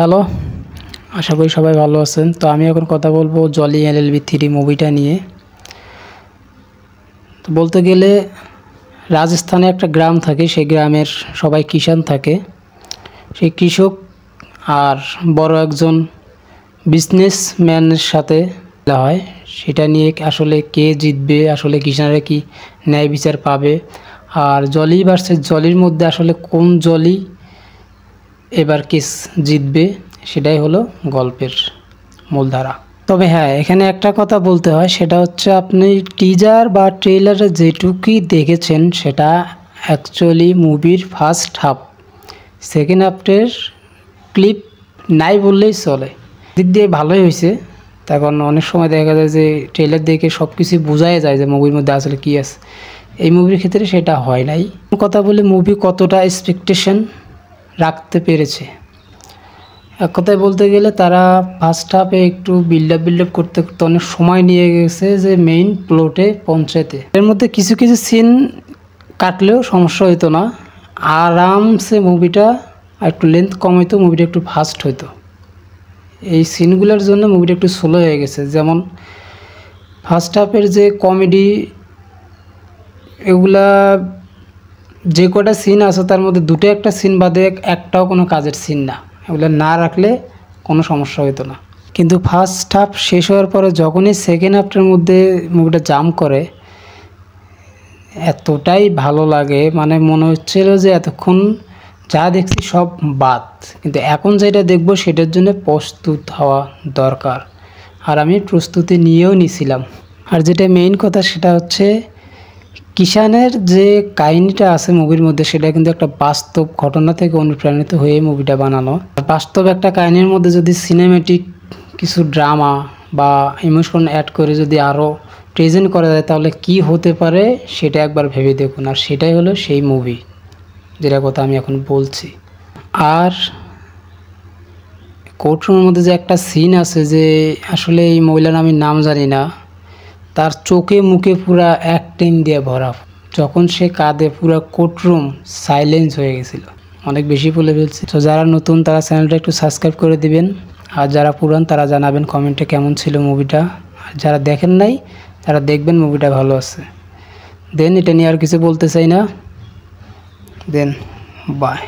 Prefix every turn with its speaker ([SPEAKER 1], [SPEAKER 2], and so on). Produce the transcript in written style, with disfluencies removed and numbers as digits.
[SPEAKER 1] Hello, আশা করি সবাই ভালো আছেন। তো আমি এখন কথা বলবো জলি এলএলবি 3 মুভিটা নিয়ে। তো বলতে গেলে রাজস্থানে একটা গ্রাম থাকে, সেই গ্রামের সবাই কিষান থাকে। সেই কৃষক আর বড় একজন বিজনেসম্যানের সাথে হয়, সেটা নিয়ে আসলে কে জিতবে, আসলে কিষানরা কি ন্যায় বিচার পাবে, আর জলি ভার্সেস জলির মধ্যে আসলে কোন জলি এবার কেস জিতবে, সেটাই হলো গল্পের মূলধারা। তবে হ্যাঁ, এখানে একটা কথা বলতে হয়, সেটা হচ্ছে আপনি টিজার বা ট্রেলারে যেটুকুই দেখেছেন সেটা অ্যাকচুয়ালি মুভির ফার্স্ট হাফ। সেকেন্ড হাফের ক্লিপ নাই বললেই চলে। দিক দিয়ে ভালোই হয়েছে। তখন অনেক সময় দেখা যায় যে ট্রেলার দেখে সব কিছু বোঝাই যায় যে মুভির মধ্যে আসলে কী আছে। এই মুভির ক্ষেত্রে সেটা হয় নাই। কথা বলে মুভি কতটা এক্সপেকটেশন রাখতে পেরেছে। এক কথায় বলতে গেলে তারা ফার্স্ট হাফে একটু বিল্ড আপ করতে করতে অনেক সময় নিয়ে গেছে যে মেইন প্লটে পৌঁছাতে। এর মধ্যে কিছু কিছু সিন কাটলেও সমস্যা হইতো না, আরামসে মুভিটা একটু লেন্থ কম হইতো, মুভিটা একটু ফাস্ট হইতো। এই সিনগুলোর জন্য মুভিটা একটু স্লো হয়ে গেছে। যেমন ফার্স্ট হাফের যে কমেডি, এগুলা যে কটা সিন আছে তার মধ্যে দুটো একটা সিন বাদে একটাও কোনো কাজের সিন না। এগুলো না রাখলে কোনো সমস্যা হতো না। কিন্তু ফার্স্ট হাফ শেষ হওয়ার পরে যখনই সেকেন্ড হাফটার মধ্যে মুভিটা জাম্প করে, এতটাই ভালো লাগে, মানে মনে হচ্ছিল যে এতক্ষণ যা দেখছি সব বাদ, কিন্তু এখন যেটা দেখবো সেটার জন্য প্রস্তুত হওয়া দরকার। আর আমি প্রস্তুতি নিয়েও নিছিলাম। আর যেটা মেইন কথা সেটা হচ্ছে কিষানের যে কাহিনীটা আছে মুভির মধ্যে, সেটা কিন্তু একটা বাস্তব ঘটনা থেকে অনুপ্রাণিত হয়ে মুভিটা বানানো। বাস্তব একটা কাহিনীর মধ্যে যদি সিনেমেটিক কিছু ড্রামা বা ইমোশন অ্যাড করে যদি আরও প্রেজেন্ট করা যায়, তাহলে কি হতে পারে সেটা একবার ভেবে দেখুন। আর সেটাই হলো সেই মুভি, যেটা কথা আমি এখন বলছি। আর কোর্টরুমের মধ্যে যে একটা সিন আছে, যে আসলে এই মহিলার আমি নাম জানি না, তার চোখে মুখে পুরা অ্যাক্টিং দিয়ে ভরা। যখন সে কাঁদে পুরা কোর্টরুম সাইলেন্স হয়ে গেছিল। অনেক বেশি বলে ফেলছি। তো যারা নতুন তারা চ্যানেলটা একটু সাবস্ক্রাইব করে দিবেন, আর যারা পুরান তারা জানাবেন কমেন্টে কেমন ছিল মুভিটা। আর যারা দেখেন নাই তারা দেখবেন মুভিটা ভালো আছে। দেন এটা নিয়ে আর কিছু বলতে চাই না। দেন বাই।